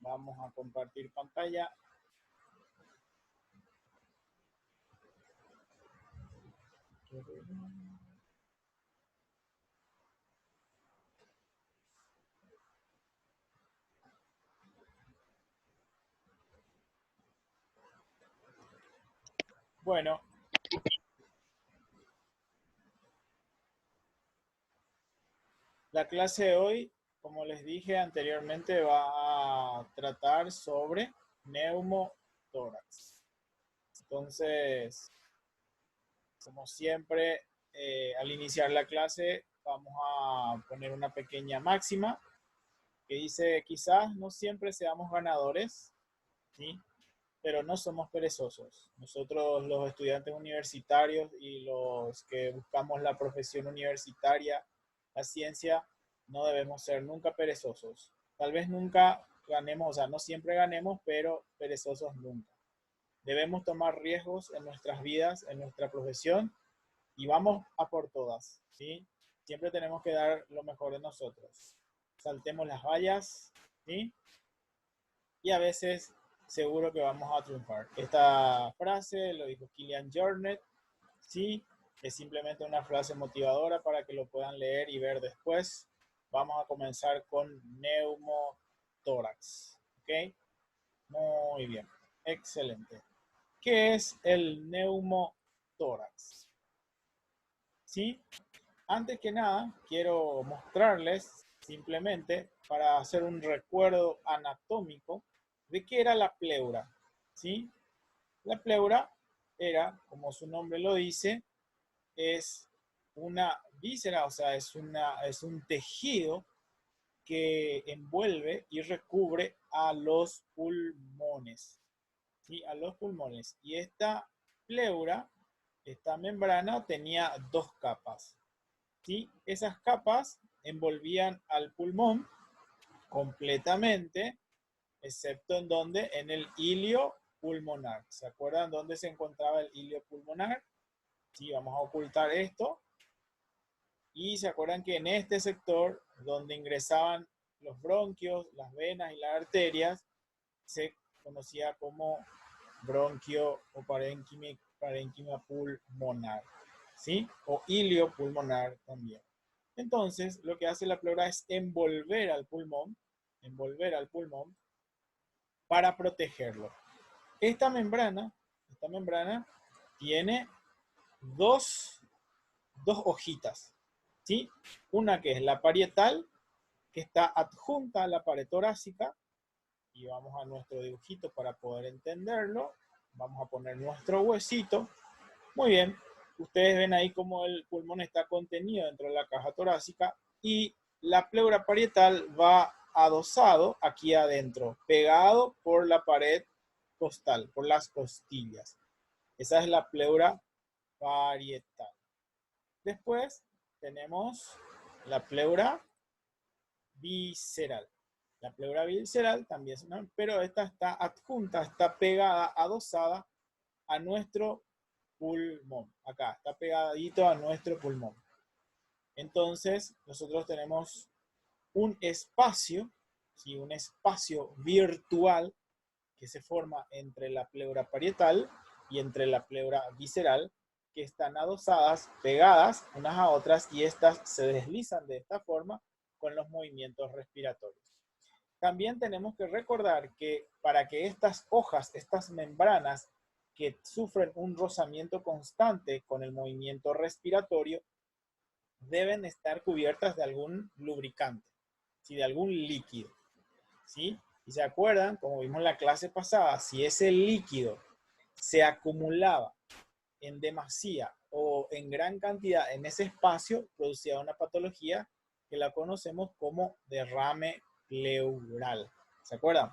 Vamos a compartir pantalla. Bueno, la clase de hoy, como les dije anteriormente, va a tratar sobre neumotórax. Entonces, como siempre, al iniciar la clase vamos a poner una pequeña máxima que dice, quizás no siempre seamos ganadores, ¿sí? Pero no somos perezosos. Nosotros los estudiantes universitarios y los que buscamos la profesión universitaria, la ciencia, no debemos ser nunca perezosos. Tal vez nunca ganemos, o sea, no siempre ganemos, pero perezosos nunca. Debemos tomar riesgos en nuestras vidas, en nuestra profesión, y vamos a por todas, ¿sí? Siempre tenemos que dar lo mejor de nosotros. Saltemos las vallas, ¿sí? Y a veces seguro que vamos a triunfar. Esta frase lo dijo Kilian Jornet, ¿sí? Es simplemente una frase motivadora para que lo puedan leer y ver después. Vamos a comenzar con neumotórax, ¿ok? Muy bien, excelente. ¿Qué es el neumotórax? ¿Sí? Antes que nada, quiero mostrarles simplemente para hacer un recuerdo anatómico de qué era la pleura, ¿sí? La pleura era, como su nombre lo dice, es una víscera, o sea, es un tejido que envuelve y recubre a los pulmones, ¿sí? A los pulmones. Y esta pleura, esta membrana, tenía dos capas, ¿sí? Esas capas envolvían al pulmón completamente, excepto en donde, en el hilio pulmonar. ¿Se acuerdan dónde se encontraba el hilio pulmonar? Sí, vamos a ocultar esto. Y se acuerdan que en este sector, donde ingresaban los bronquios, las venas y las arterias, se conocía como bronquio o parénquima pulmonar, ¿sí? O hilio pulmonar también. Entonces, lo que hace la pleura es envolver al pulmón para protegerlo. Esta membrana tiene dos, dos hojitas, ¿sí? Una que es la parietal, que está adjunta a la pared torácica, y vamos a nuestro dibujito para poder entenderlo. Vamos a poner nuestro huesito. Muy bien, ustedes ven ahí cómo el pulmón está contenido dentro de la caja torácica y la pleura parietal va adosado aquí adentro, pegado por la pared costal, por las costillas. Esa es la pleura parietal. Después tenemos la pleura visceral. La pleura visceral también es una, pero esta está adjunta, está pegada, adosada a nuestro pulmón. Acá, está pegadito a nuestro pulmón. Entonces, nosotros tenemos un espacio, ¿sí? Un espacio virtual que se forma entre la pleura parietal y entre la pleura visceral, que están adosadas, pegadas unas a otras, y estas se deslizan de esta forma con los movimientos respiratorios. También tenemos que recordar que para que estas hojas, estas membranas que sufren un rozamiento constante con el movimiento respiratorio, deben estar cubiertas de algún lubricante, ¿sí? De algún líquido, ¿sí? Y se acuerdan, como vimos en la clase pasada, si ese líquido se acumulaba en demasía o en gran cantidad en ese espacio, producía una patología que la conocemos como derrame pleural. ¿Se acuerdan?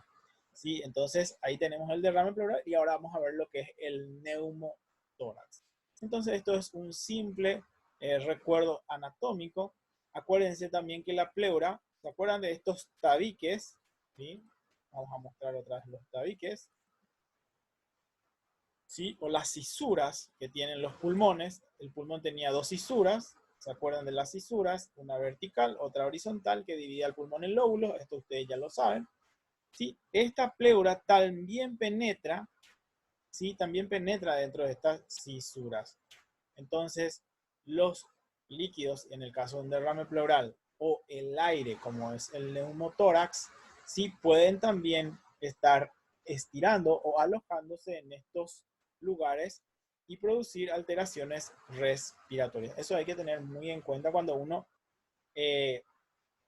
Sí, entonces ahí tenemos el derrame pleural y ahora vamos a ver lo que es el neumotórax. Entonces esto es un simple recuerdo anatómico. Acuérdense también que la pleura, ¿se acuerdan de estos tabiques? ¿Sí? Vamos a mostrar otra vez los tabiques, ¿sí? O las cisuras que tienen los pulmones. El pulmón tenía dos cisuras, ¿se acuerdan de las cisuras? Una vertical, otra horizontal, que dividía el pulmón en lóbulos, esto ustedes ya lo saben. ¿sí? Esta pleura también penetra, ¿sí? También penetra dentro de estas cisuras. Entonces, los líquidos, en el caso de un derrame pleural, o el aire, como es el neumotórax, sí pueden también estar estirando o alojándose en estos lugares y producir alteraciones respiratorias. Eso hay que tener muy en cuenta cuando uno eh,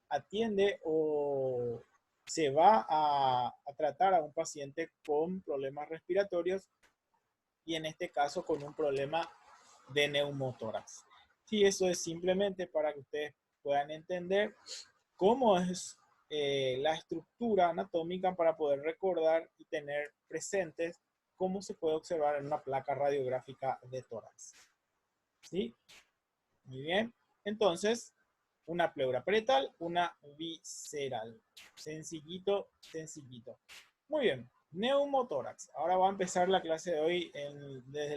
atiende o se va a tratar a un paciente con problemas respiratorios y en este caso con un problema de neumotórax. Sí, eso es simplemente para que ustedes puedan entender cómo es la estructura anatómica para poder recordar y tener presentes cómo se puede observar en una placa radiográfica de tórax. ¿Sí? Muy bien. Entonces, una pleura parietal, una visceral. Sencillito, sencillito. Muy bien. Neumotórax. Ahora va a empezar la clase de hoy desde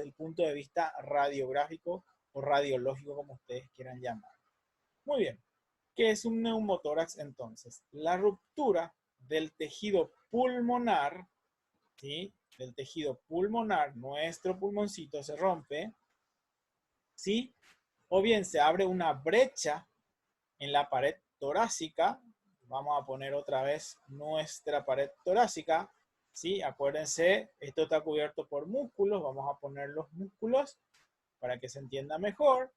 el punto de vista radiográfico o radiológico, como ustedes quieran llamar. Muy bien. ¿Qué es un neumotórax entonces? La ruptura del tejido pulmonar, ¿sí? Del tejido pulmonar, nuestro pulmoncito se rompe, ¿sí? O bien se abre una brecha en la pared torácica. Vamos a poner otra vez nuestra pared torácica, ¿sí? Acuérdense, esto está cubierto por músculos. Vamos a poner los músculos para que se entienda mejor,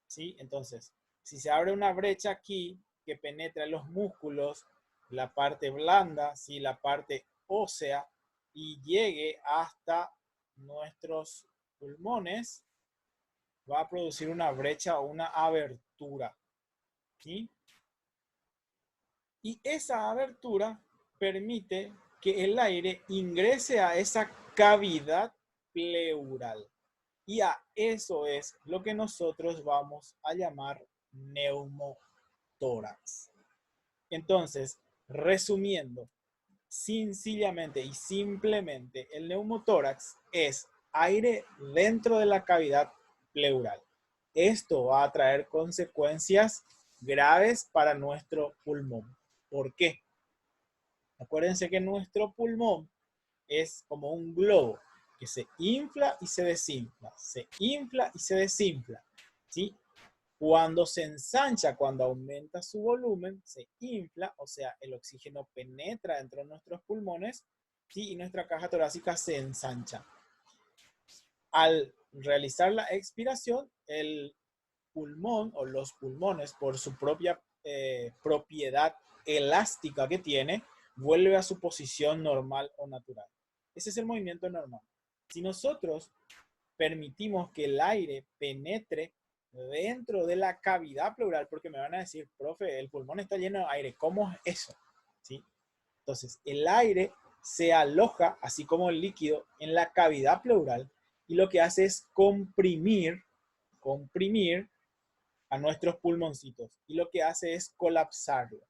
¿sí? Entonces, si se abre una brecha aquí que penetra en los músculos, la parte blanda, ¿sí? La parte ósea, y llegue hasta nuestros pulmones, va a producir una brecha o una abertura, ¿sí? Y esa abertura permite que el aire ingrese a esa cavidad pleural. Y a eso es lo que nosotros vamos a llamar neumotórax. Entonces, resumiendo, sencillamente y simplemente, el neumotórax es aire dentro de la cavidad pleural. Esto va a traer consecuencias graves para nuestro pulmón. ¿Por qué? Acuérdense que nuestro pulmón es como un globo que se infla y se desinfla, se infla y se desinfla, ¿sí? Cuando se ensancha, cuando aumenta su volumen, se infla, o sea, el oxígeno penetra dentro de nuestros pulmones, ¿sí? Y nuestra caja torácica se ensancha. Al realizar la expiración, el pulmón o los pulmones, por su propia propiedad elástica que tiene, vuelve a su posición normal o natural. Ese es el movimiento normal. Si nosotros permitimos que el aire penetre dentro de la cavidad pleural, porque me van a decir, profe, el pulmón está lleno de aire, ¿cómo es eso? ¿Sí? Entonces, el aire se aloja, así como el líquido, en la cavidad pleural y lo que hace es comprimir a nuestros pulmoncitos y lo que hace es colapsarlo.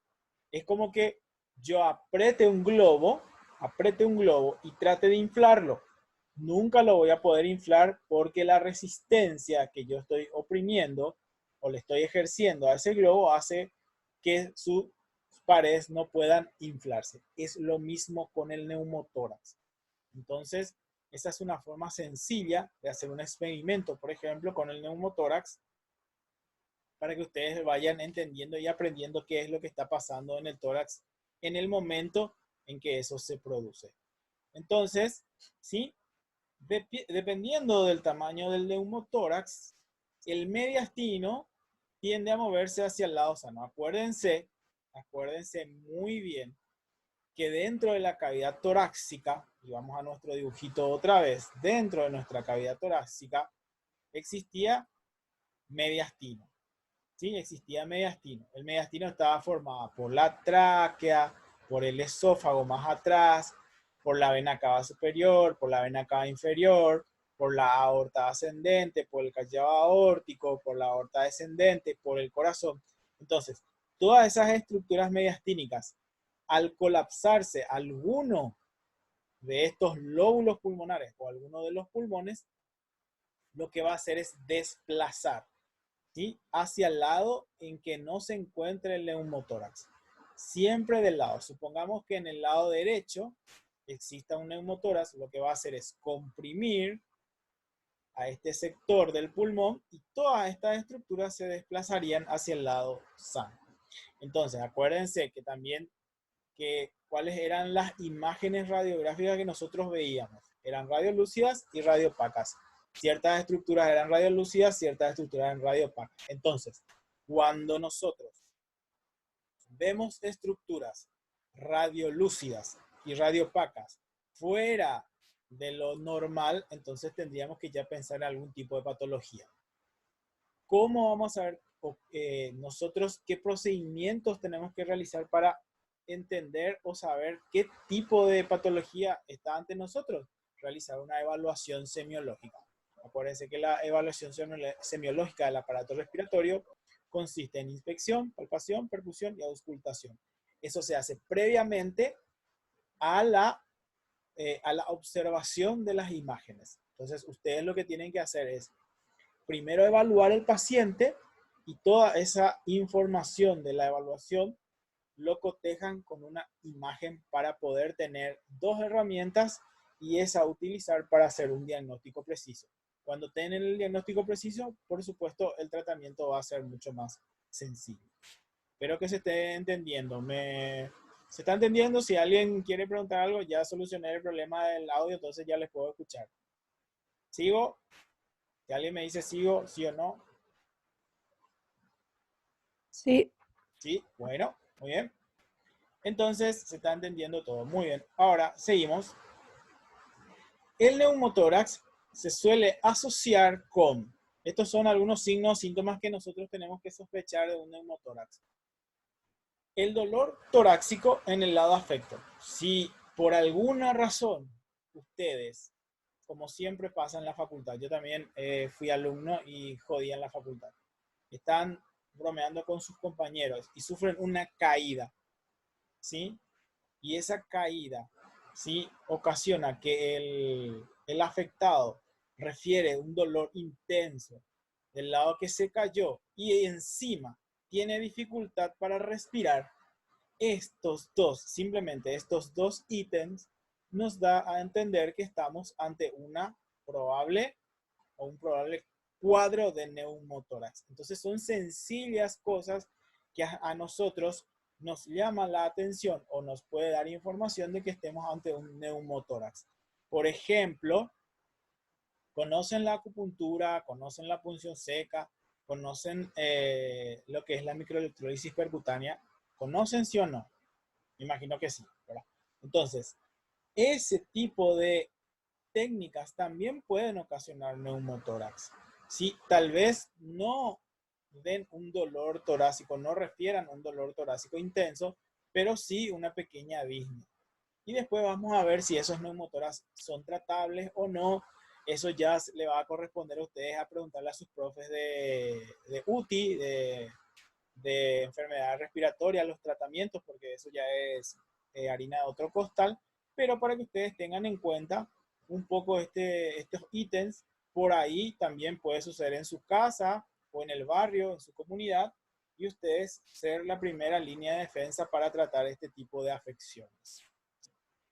Es como que yo apriete un globo y trate de inflarlo. Nunca lo voy a poder inflar porque la resistencia que yo estoy oprimiendo o le estoy ejerciendo a ese globo hace que sus paredes no puedan inflarse. Es lo mismo con el neumotórax. Entonces, esa es una forma sencilla de hacer un experimento, por ejemplo, con el neumotórax, para que ustedes vayan entendiendo y aprendiendo qué es lo que está pasando en el tórax en el momento en que eso se produce. Entonces, ¿sí? Dependiendo del tamaño del neumotórax, el mediastino tiende a moverse hacia el lado sano. Acuérdense muy bien que dentro de la cavidad torácica, y vamos a nuestro dibujito otra vez, dentro de nuestra cavidad torácica existía mediastino. ¿Sí? Existía mediastino. El mediastino estaba formado por la tráquea, por el esófago más atrás, por la vena cava superior, por la vena cava inferior, por la aorta ascendente, por el callado aórtico, por la aorta descendente, por el corazón. Entonces, todas esas estructuras mediastínicas, al colapsarse alguno de estos lóbulos pulmonares o alguno de los pulmones, lo que va a hacer es desplazar, ¿sí? Hacia el lado en que no se encuentre el neumotórax. siempre del lado. Supongamos que en el lado derecho exista un neumotórax, lo que va a hacer es comprimir a este sector del pulmón y todas estas estructuras se desplazarían hacia el lado sano. Entonces, acuérdense que también cuáles eran las imágenes radiográficas que nosotros veíamos. Eran radiolúcidas y radiopacas. Ciertas estructuras eran radiolúcidas, ciertas estructuras eran radiopacas. Entonces, cuando nosotros vemos estructuras radiolúcidas y radiopacas fuera de lo normal, entonces tendríamos que ya pensar en algún tipo de patología. ¿Cómo vamos a ver nosotros qué procedimientos tenemos que realizar para entender o saber qué tipo de patología está ante nosotros? Realizar una evaluación semiológica. Acuérdense que la evaluación semiológica del aparato respiratorio consiste en inspección, palpación, percusión y auscultación. Eso se hace previamente a la observación de las imágenes. Entonces, ustedes lo que tienen que hacer es primero evaluar el paciente y toda esa información de la evaluación lo cotejan con una imagen para poder tener dos herramientas y esa utilizar para hacer un diagnóstico preciso. Cuando tienen el diagnóstico preciso, por supuesto, el tratamiento va a ser mucho más sencillo. Espero que se esté entendiendo. ¿Se está entendiendo? Si alguien quiere preguntar algo, ya solucioné el problema del audio, entonces ya les puedo escuchar. ¿Sigo? Si alguien me dice sigo, sí o no. Sí. Sí, bueno, muy bien. Entonces se está entendiendo todo. Muy bien. Ahora seguimos. El neumotórax se suele asociar con, estos son algunos signos, síntomas que nosotros tenemos que sospechar de un neumotórax. El dolor torácico en el lado afecto. Si por alguna razón ustedes, como siempre pasa en la facultad, yo también fui alumno y jodía en la facultad, están bromeando con sus compañeros y sufren una caída, ¿sí? Y esa caída, ¿sí? Ocasiona que el afectado refiere un dolor intenso del lado que se cayó y encima tiene dificultad para respirar. Simplemente estos dos ítems nos da a entender que estamos ante una probable o un probable cuadro de neumotórax. Entonces son sencillas cosas que a nosotros nos llama la atención o nos puede dar información de que estemos ante un neumotórax. Por ejemplo, conocen la acupuntura, conocen la punción seca, conocen lo que es la microelectrólisis percutánea, ¿conocen sí o no? Me imagino que sí, ¿verdad? Entonces, ese tipo de técnicas también pueden ocasionar neumotórax. Sí, tal vez no den un dolor torácico, no refieran un dolor torácico intenso, pero sí una pequeña disnea. Y después vamos a ver si esos neumotórax son tratables o no. Eso ya le va a corresponder a ustedes a preguntarle a sus profes de UTI, de enfermedad respiratoria, los tratamientos, porque eso ya es harina de otro costal, pero para que ustedes tengan en cuenta un poco estos ítems, por ahí también puede suceder en su casa o en el barrio, en su comunidad, y ustedes ser la primera línea de defensa para tratar este tipo de afecciones.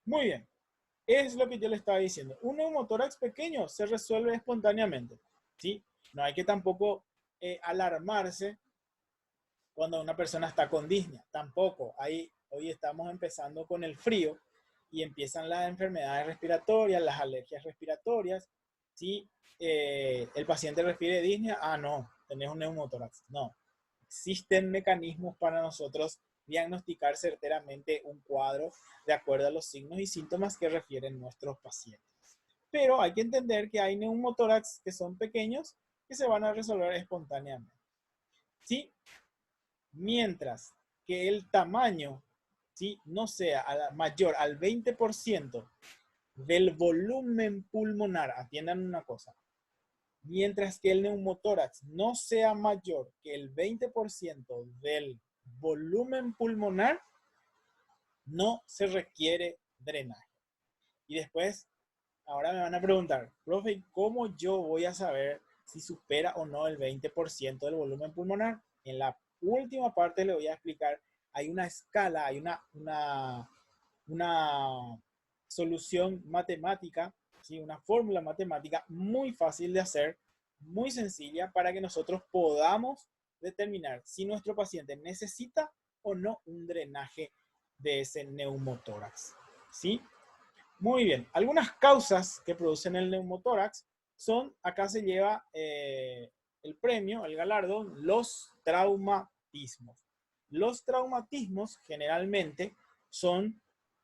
Muy bien, es lo que yo le estaba diciendo. Un neumotórax pequeño se resuelve espontáneamente, ¿sí? No hay que tampoco alarmarse cuando una persona está con disnea. Tampoco. Hoy estamos empezando con el frío y empiezan las enfermedades respiratorias, las alergias respiratorias. Si el paciente refiere disnea, no, tenés un neumotórax. No. Existen mecanismos para nosotros diagnosticar certeramente un cuadro de acuerdo a los signos y síntomas que refieren nuestros pacientes. Pero hay que entender que hay neumotórax que son pequeños que se van a resolver espontáneamente. ¿Sí? Mientras que el tamaño, ¿sí?, no sea mayor al 20% del volumen pulmonar, atiendan una cosa, mientras que el neumotórax no sea mayor que el 20% del volumen pulmonar, no se requiere drenaje. Y después, ahora me van a preguntar, profe, ¿cómo yo voy a saber si supera o no el 20% del volumen pulmonar? En la última parte le voy a explicar hay una escala, hay una solución matemática, ¿sí? Una fórmula matemática muy fácil de hacer, muy sencilla, para que nosotros podamos determinar si nuestro paciente necesita o no un drenaje de ese neumotórax. ¿Sí? Muy bien. Algunas causas que producen el neumotórax son, acá se lleva el premio, el galardón, los traumatismos. Los traumatismos generalmente son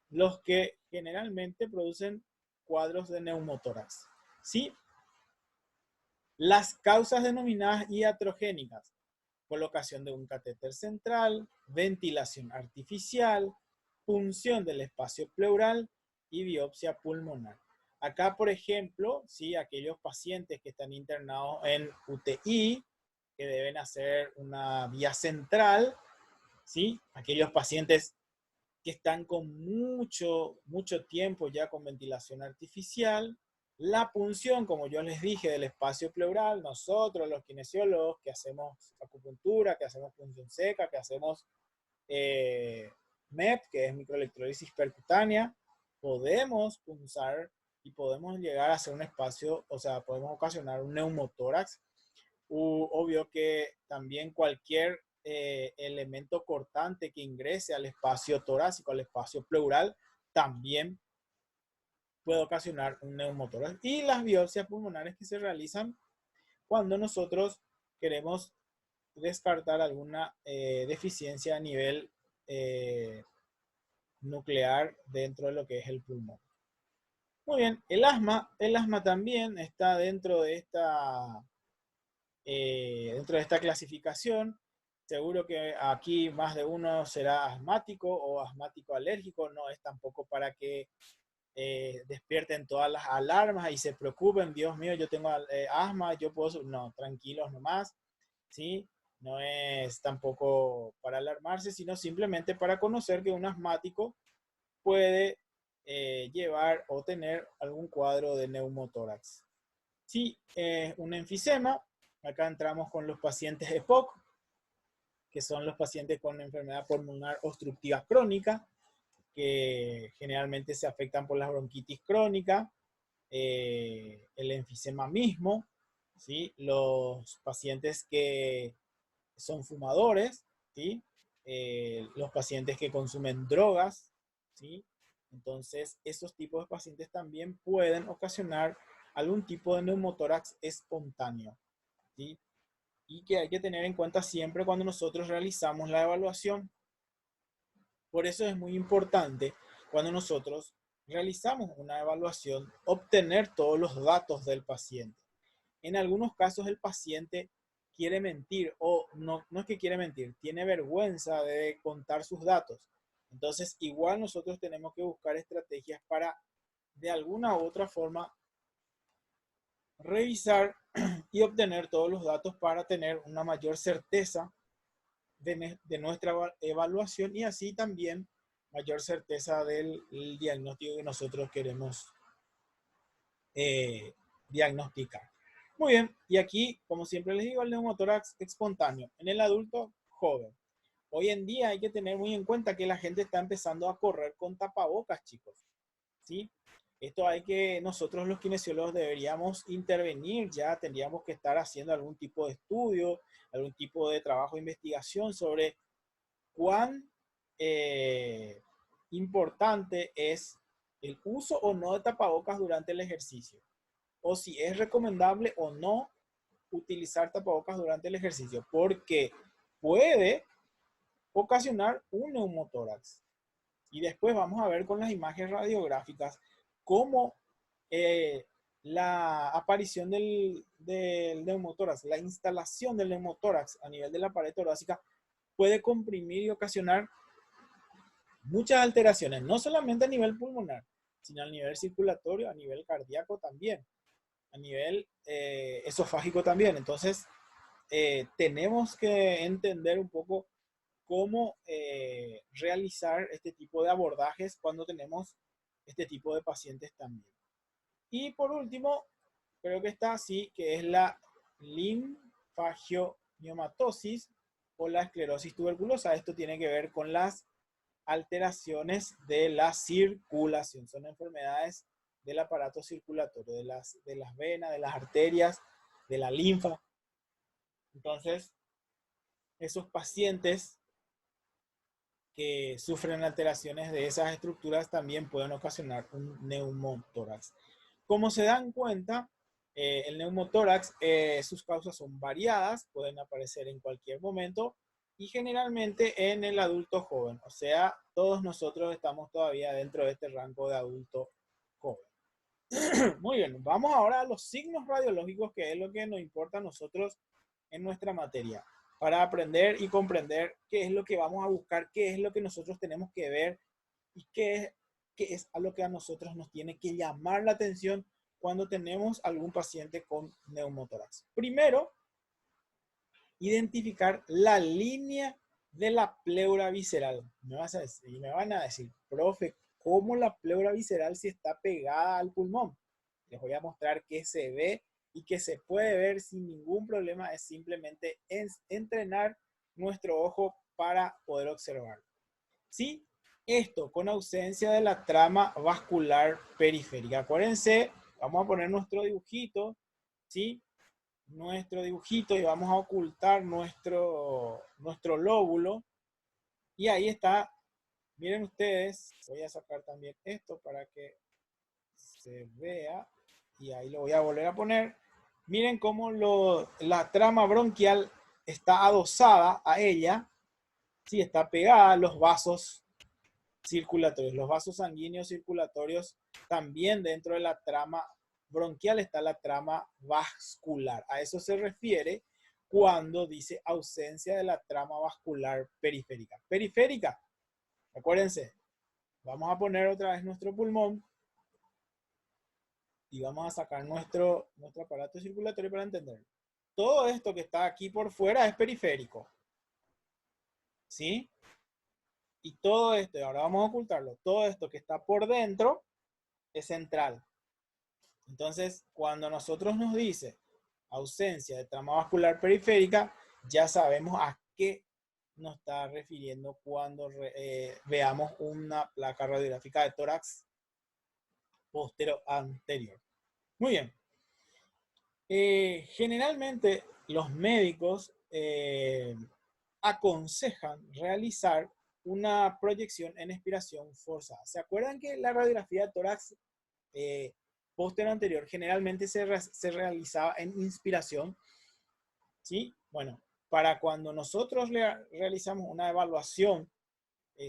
los que generalmente producen cuadros de neumotórax. ¿Sí? Las causas denominadas iatrogénicas: colocación de un catéter central, ventilación artificial, punción del espacio pleural y biopsia pulmonar. Acá, por ejemplo, ¿sí? Aquellos pacientes que están internados en UTI, que deben hacer una vía central, ¿sí? Aquellos pacientes que están con mucho tiempo ya con ventilación artificial. La punción, como yo les dije, del espacio pleural, nosotros los kinesiólogos que hacemos acupuntura, que hacemos punción seca, que hacemos MEP, que es microelectrólisis percutánea, podemos punzar y podemos llegar a hacer un espacio, o sea, podemos ocasionar un neumotórax. Obvio que también cualquier elemento cortante que ingrese al espacio torácico, al espacio pleural, también puede ocasionar un neumotórax. Y las biopsias pulmonares que se realizan cuando nosotros queremos descartar alguna deficiencia a nivel nuclear dentro de lo que es el pulmón. Muy bien, el asma también está dentro de esta clasificación. Seguro que aquí más de uno será asmático o asmático alérgico. No es tampoco para que despierten todas las alarmas y se preocupen: Dios mío, yo tengo asma, yo puedo... No, tranquilos nomás, ¿sí? No es tampoco para alarmarse, sino simplemente para conocer que un asmático puede llevar o tener algún cuadro de neumotórax. Sí, un enfisema. Acá entramos con los pacientes EPOC, que son los pacientes con enfermedad pulmonar obstructiva crónica, que generalmente se afectan por la bronquitis crónica, el enfisema mismo, ¿sí? Los pacientes que son fumadores, ¿sí? Los pacientes que consumen drogas, ¿sí? Entonces, esos tipos de pacientes también pueden ocasionar algún tipo de neumotórax espontáneo, ¿sí? Y que hay que tener en cuenta siempre cuando nosotros realizamos la evaluación. Por eso es muy importante, cuando nosotros realizamos una evaluación, obtener todos los datos del paciente. En algunos casos el paciente quiere mentir, o no es que quiere mentir, tiene vergüenza de contar sus datos. Entonces, igual nosotros tenemos que buscar estrategias para, de alguna u otra forma, revisar y obtener todos los datos para tener una mayor certeza de nuestra evaluación, y así también mayor certeza del diagnóstico que nosotros queremos diagnosticar. Muy bien, y aquí, como siempre les digo, el neumotórax espontáneo en el adulto joven. Hoy en día hay que tener muy en cuenta que la gente está empezando a correr con tapabocas, chicos, ¿sí? Esto hay que, nosotros los kinesiólogos deberíamos intervenir, ya tendríamos que estar haciendo algún tipo de estudio, algún tipo de trabajo de investigación sobre cuán importante es el uso o no de tapabocas durante el ejercicio, o si es recomendable o no utilizar tapabocas durante el ejercicio, porque puede ocasionar un neumotórax. Y después vamos a ver con las imágenes radiográficas cómo la aparición del neumotórax, la instalación del neumotórax a nivel de la pared torácica puede comprimir y ocasionar muchas alteraciones, no solamente a nivel pulmonar, sino a nivel circulatorio, a nivel cardíaco también, a nivel esofágico también. Entonces, tenemos que entender un poco cómo realizar este tipo de abordajes cuando tenemos este tipo de pacientes también. Y por último, creo que está así, que es la linfagiomatosis, o la esclerosis tuberculosa. Esto tiene que ver con las alteraciones de la circulación. Son enfermedades del aparato circulatorio, de las venas, de las arterias, de la linfa. Entonces, esos pacientes que sufren alteraciones de esas estructuras también pueden ocasionar un neumotórax. Como se dan cuenta, el neumotórax, sus causas son variadas, pueden aparecer en cualquier momento y generalmente en el adulto joven. O sea, todos nosotros estamos todavía dentro de este rango de adulto joven. Muy bien, vamos ahora a los signos radiológicos, que es lo que nos importa a nosotros en nuestra materia, para aprender y comprender qué es lo que vamos a buscar, qué es lo que nosotros tenemos que ver y qué es a lo que a nosotros nos tiene que llamar la atención cuando tenemos algún paciente con neumotórax. Primero, identificar la línea de la pleura visceral. Me van a decir, profe, ¿cómo la pleura visceral si está pegada al pulmón? Les voy a mostrar que se ve y que se puede ver sin ningún problema. Es simplemente entrenar nuestro ojo para poder observarlo. ¿Sí? Esto con ausencia de la trama vascular periférica. Acuérdense, vamos a poner nuestro dibujito, ¿sí? Nuestro dibujito y vamos a ocultar nuestro lóbulo. Y ahí está. Miren ustedes, voy a sacar también esto para que se vea. Y ahí lo voy a volver a poner. Miren cómo la trama bronquial está adosada a ella. Sí, está pegada a los vasos circulatorios. Los vasos sanguíneos circulatorios también dentro de la trama bronquial está la trama vascular. A eso se refiere cuando dice ausencia de la trama vascular periférica. Periférica, acuérdense, vamos a poner otra vez nuestro pulmón y vamos a sacar nuestro aparato circulatorio para entenderlo. Todo esto que está aquí por fuera es periférico. ¿Sí? Y todo esto, y ahora vamos a ocultarlo, todo esto que está por dentro es central. Entonces, cuando nosotros nos dice ausencia de trama vascular periférica, ya sabemos a qué nos está refiriendo cuando veamos una placa radiográfica de tórax postero-anterior. Muy bien. Generalmente los médicos aconsejan realizar una proyección en expiración forzada. ¿Se acuerdan que la radiografía de tórax postero anterior generalmente se realizaba en inspiración? ¿Sí? Bueno, para cuando nosotros realizamos una evaluación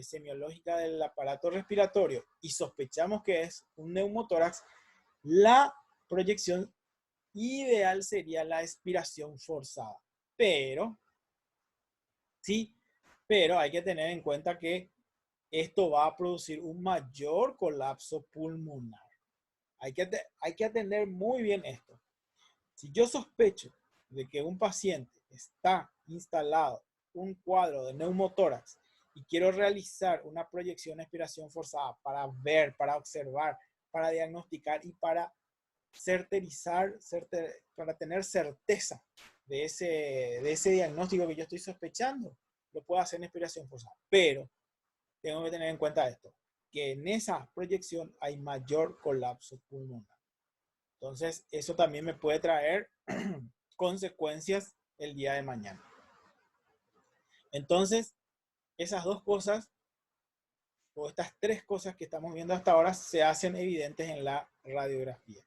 semiológica del aparato respiratorio y sospechamos que es un neumotórax, la proyección ideal sería la expiración forzada. Pero, sí, pero hay que tener en cuenta que esto va a producir un mayor colapso pulmonar. Hay que atender muy bien esto. Si yo sospecho de que un paciente está instalado un cuadro de neumotórax y quiero realizar una proyección de expiración forzada para ver, para observar, para diagnosticar y para para tener certeza de ese diagnóstico que yo estoy sospechando, lo puedo hacer en expiración forzada. Pero tengo que tener en cuenta esto, que en esa proyección hay mayor colapso pulmonar. Entonces, eso también me puede traer consecuencias el día de mañana. Entonces, esas dos cosas, o estas tres cosas que estamos viendo hasta ahora, se hacen evidentes en la radiografía.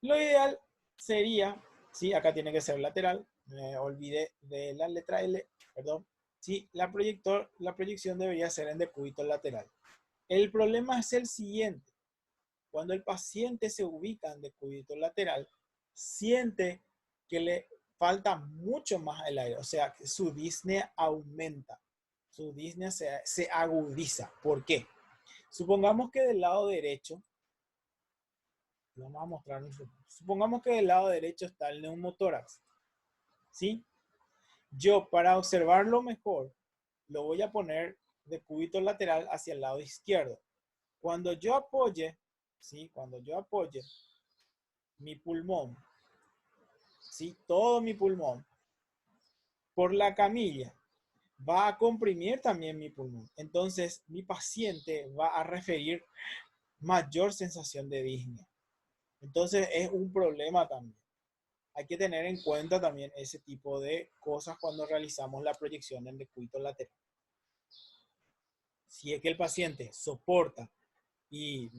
Lo ideal sería, sí, acá tiene que ser lateral, me olvidé de la letra L, perdón. Sí, la proyección debería ser en decúbito lateral. El problema es el siguiente. Cuando el paciente se ubica en decúbito lateral, siente que le falta mucho más el aire, o sea, que su disnea aumenta, su disnea se agudiza. ¿Por qué? Supongamos que del lado derecho, vamos a mostrar supongamos que del lado derecho está el neumotórax, ¿sí? Yo, para observarlo mejor, lo voy a poner de cúbito lateral hacia el lado izquierdo. Cuando yo apoye, ¿sí? Cuando yo apoye mi pulmón, ¿sí? Todo mi pulmón por la camilla va a comprimir también mi pulmón. Entonces, mi paciente va a referir mayor sensación de disnea. Entonces, es un problema también. Hay que tener en cuenta también ese tipo de cosas cuando realizamos la proyección en decúbito lateral. Si es que el paciente soporta y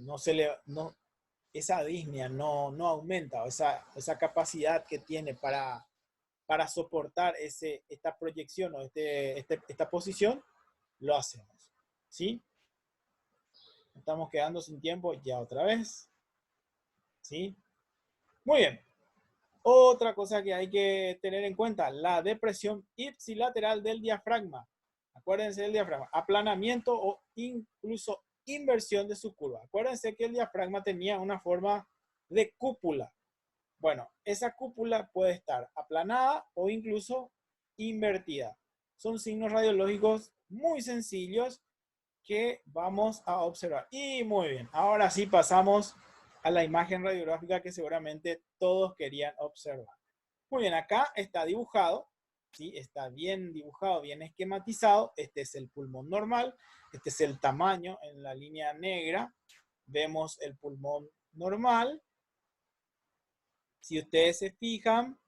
esa disnea no aumenta, esa capacidad que tiene para soportar esta proyección o esta posición, lo hacemos. ¿Sí? Estamos quedando sin tiempo ya otra vez. ¿Sí? Muy bien. Otra cosa que hay que tener en cuenta, la depresión ipsilateral del diafragma. Acuérdense del diafragma, aplanamiento o incluso inversión de su curva. Acuérdense que el diafragma tenía una forma de cúpula. Bueno, esa cúpula puede estar aplanada o incluso invertida. Son signos radiológicos muy sencillos que vamos a observar. Y muy bien, ahora sí pasamos a la imagen radiográfica que seguramente todos querían observar. Muy bien, acá está dibujado, ¿sí? Está bien dibujado, bien esquematizado. Este es el pulmón normal, este es el tamaño en la línea negra. Vemos el pulmón normal. Si ustedes se fijan,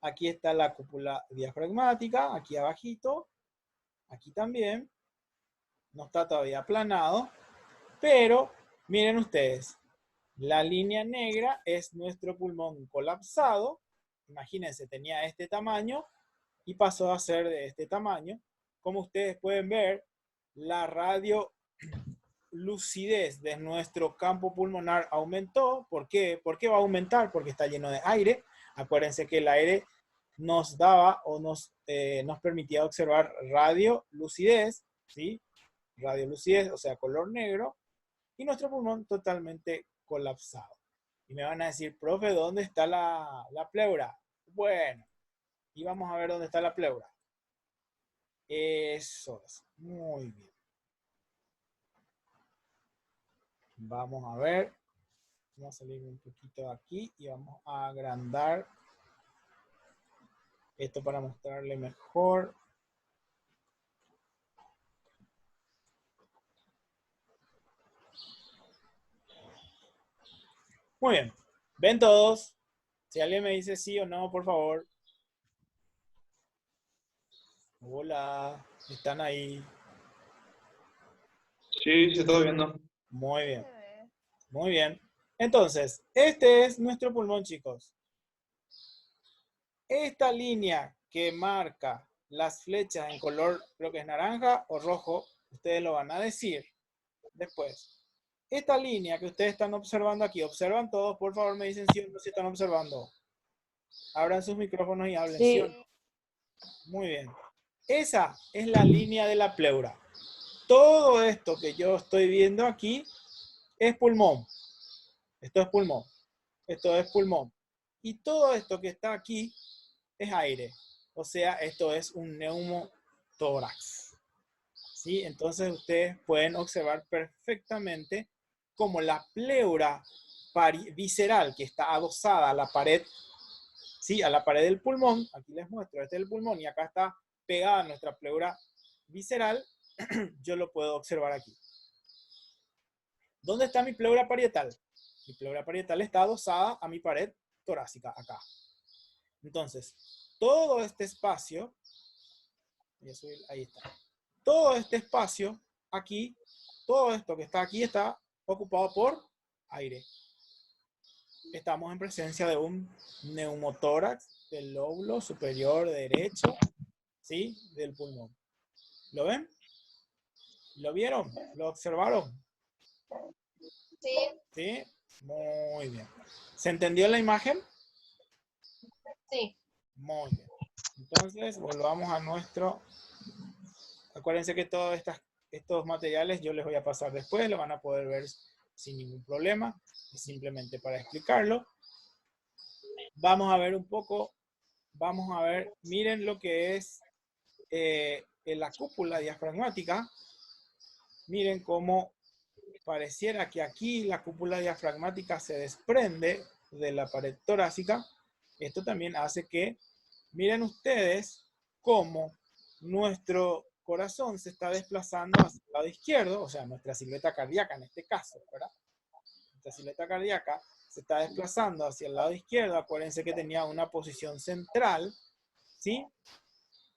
aquí está la cúpula diafragmática, aquí abajito, aquí también. No está todavía aplanado, pero miren ustedes, la línea negra es nuestro pulmón colapsado. Imagínense, tenía este tamaño y pasó a ser de este tamaño. Como ustedes pueden ver, la radiolucidez de nuestro campo pulmonar aumentó. ¿Por qué? ¿Por qué va a aumentar? Porque está lleno de aire. Acuérdense que el aire nos daba o nos permitía observar radiolucidez, ¿sí? Radiolucidez, o sea, color negro, y nuestro pulmón totalmente colapsado. Y me van a decir, profe, ¿dónde está la pleura? Bueno, y vamos a ver dónde está la pleura. Eso es, muy bien. Vamos a ver, vamos a salir un poquito de aquí y vamos a agrandar esto para mostrarle mejor. Muy bien, ¿ven todos? Si alguien me dice sí o no, por favor. Hola, ¿están ahí? Sí, se está viendo. Muy bien, muy bien. Entonces, este es nuestro pulmón, chicos. Esta línea que marca las flechas en color, creo que es naranja o rojo, ustedes lo van a decir después. Esta línea que ustedes están observando aquí, observan todos, por favor me dicen sí o no si están observando. Abran sus micrófonos y hablen, ¿sí o no? Muy bien. Esa es la línea de la pleura. Todo esto que yo estoy viendo aquí es pulmón. Esto es pulmón. Esto es pulmón. Y todo esto que está aquí es aire. O sea, esto es un neumotórax. ¿Sí? Entonces ustedes pueden observar perfectamente cómo la pleura visceral que está adosada a la pared, ¿sí? A la pared del pulmón, aquí les muestro, este es el pulmón y acá está pegada nuestra pleura visceral, yo lo puedo observar aquí. ¿Dónde está mi pleura parietal? Mi pleura parietal está adosada a mi pared torácica, acá. Entonces, todo este espacio, ahí está, todo este espacio aquí, todo esto que está aquí está ocupado por aire. Estamos en presencia de un neumotórax del lóbulo superior derecho, ¿sí? Del pulmón. ¿Lo ven? ¿Lo vieron? ¿Lo observaron? Sí. ¿Sí? Muy bien. ¿Se entendió la imagen? Sí. Muy bien. Entonces, volvamos a nuestro... Acuérdense que todos estos materiales yo les voy a pasar después, lo van a poder ver sin ningún problema, es simplemente para explicarlo. Vamos a ver un poco, vamos a ver, miren lo que es la cúpula diafragmática. Miren cómo pareciera que aquí la cúpula diafragmática se desprende de la pared torácica. Esto también hace que, miren ustedes, cómo nuestro corazón se está desplazando hacia el lado izquierdo, o sea, nuestra silueta cardíaca en este caso, ¿verdad? Nuestra silueta cardíaca se está desplazando hacia el lado izquierdo. Acuérdense que tenía una posición central, ¿sí?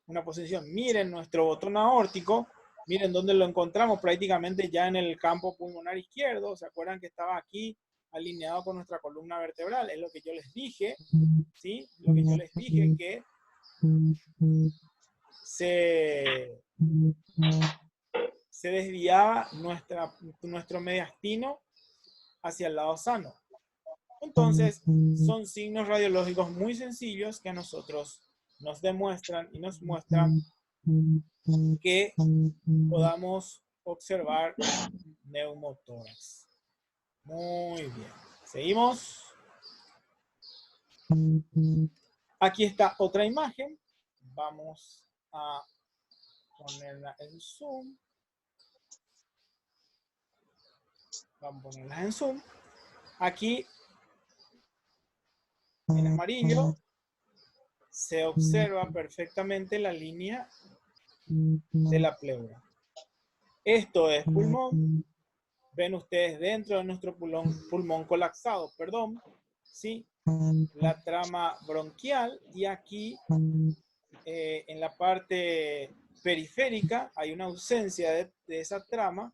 Una posición. Miren nuestro botón aórtico, miren dónde lo encontramos, prácticamente ya en el campo pulmonar izquierdo. ¿Se acuerdan que estaba aquí alineado con nuestra columna vertebral? Es lo que yo les dije, ¿sí? Lo que yo les dije que se desviaba nuestro mediastino hacia el lado sano. Entonces, son signos radiológicos muy sencillos que a nosotros nos demuestran y nos muestran que podamos observar neumotórax. Muy bien. Seguimos. Aquí está otra imagen. Vamos a ponerla en zoom. Vamos a ponerla en zoom. Aquí, en amarillo, se observa perfectamente la línea de la pleura. Esto es pulmón. Ven ustedes dentro de nuestro pulmón colapsado, perdón, ¿sí? La trama bronquial, y aquí en la parte periférica hay una ausencia de esa trama,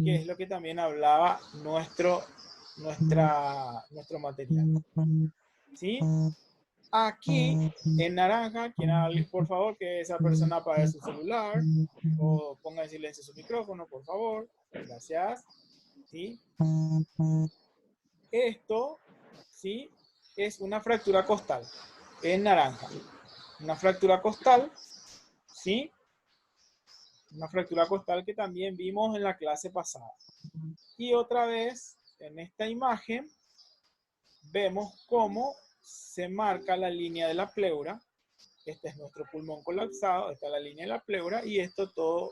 que es lo que también hablaba nuestro material, ¿sí? Aquí en naranja, quien hable, por favor, que esa persona apague su celular o ponga en silencio su micrófono, por favor. Gracias. ¿Sí? Esto, ¿sí? Es una fractura costal en naranja. Una fractura costal, ¿sí? Una fractura costal que también vimos en la clase pasada. Y otra vez, en esta imagen, vemos cómo se marca la línea de la pleura. Este es nuestro pulmón colapsado, esta es la línea de la pleura, y esto todo,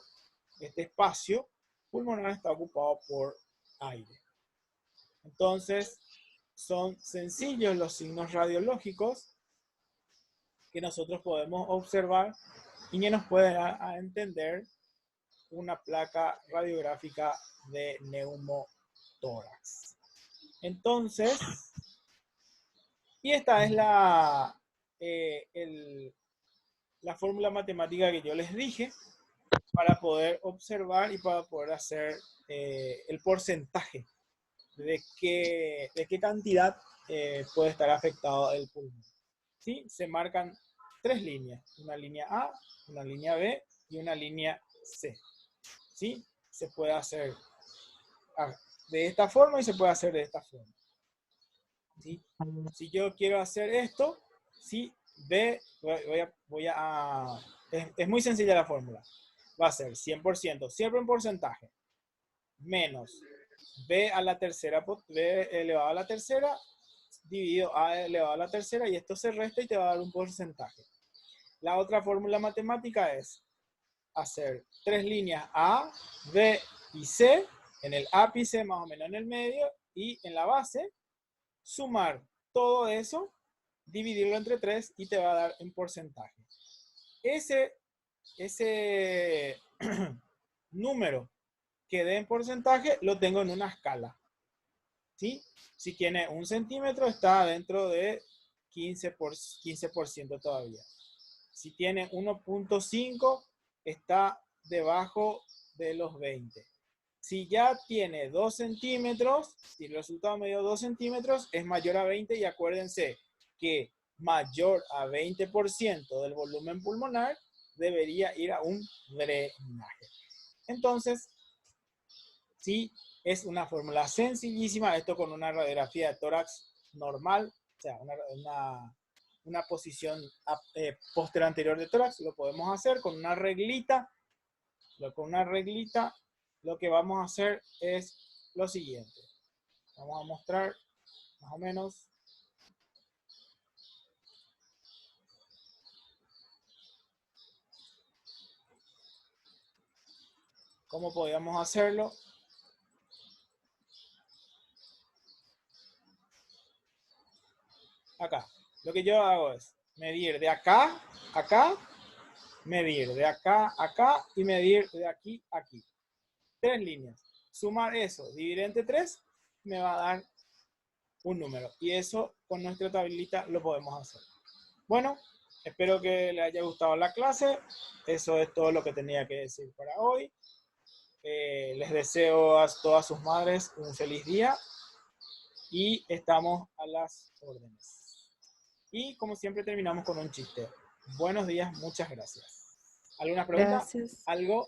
este espacio pulmonar está ocupado por aire. Entonces, son sencillos los signos radiológicos que nosotros podemos observar y que nos pueden a entender una placa radiográfica de neumotórax. Entonces, y esta es la fórmula matemática que yo les dije para poder observar y para poder hacer el porcentaje de qué cantidad puede estar afectado el pulmón. ¿Sí? Se marcan 3 líneas, una línea A, una línea B y una línea C. ¿Sí? Se puede hacer de esta forma y se puede hacer de esta forma. ¿Sí? Si yo quiero hacer esto, ¿sí? Es muy sencilla la fórmula. Va a ser 100%, siempre en porcentaje, menos B a la tercera, B elevado a la tercera, dividido A elevado a la tercera, y esto se resta y te va a dar un porcentaje. La otra fórmula matemática es hacer 3 líneas A, B y C, en el ápice más o menos en el medio, y en la base, sumar todo eso, dividirlo entre 3 y te va a dar un porcentaje. Ese número que dé en porcentaje lo tengo en una escala. ¿Sí? Si tiene 1 centímetro, está dentro de 15% todavía. Si tiene 1.5, está debajo de los 20. Si ya tiene 2 centímetros, si el resultado me dio 2 centímetros, es mayor a 20, y acuérdense que mayor a 20% del volumen pulmonar debería ir a un drenaje. Entonces, sí, es una fórmula sencillísima, esto con una radiografía de tórax normal, o sea, una posición posterior anterior de tórax, lo podemos hacer con una reglita. Con una reglita, lo que vamos a hacer es lo siguiente. Vamos a mostrar más o menos cómo podríamos hacerlo. Acá. Lo que yo hago es medir de acá a acá medir de acá a acá y medir de aquí a aquí. 3 líneas. Sumar eso, dividir entre 3, me va a dar un número. Y eso con nuestra tablita lo podemos hacer. Bueno, espero que les haya gustado la clase. Eso es todo lo que tenía que decir para hoy. Les deseo a todas sus madres un feliz día y estamos a las órdenes. Y como siempre terminamos con un chiste. Buenos días, muchas gracias. ¿Alguna pregunta? Gracias. ¿Algo?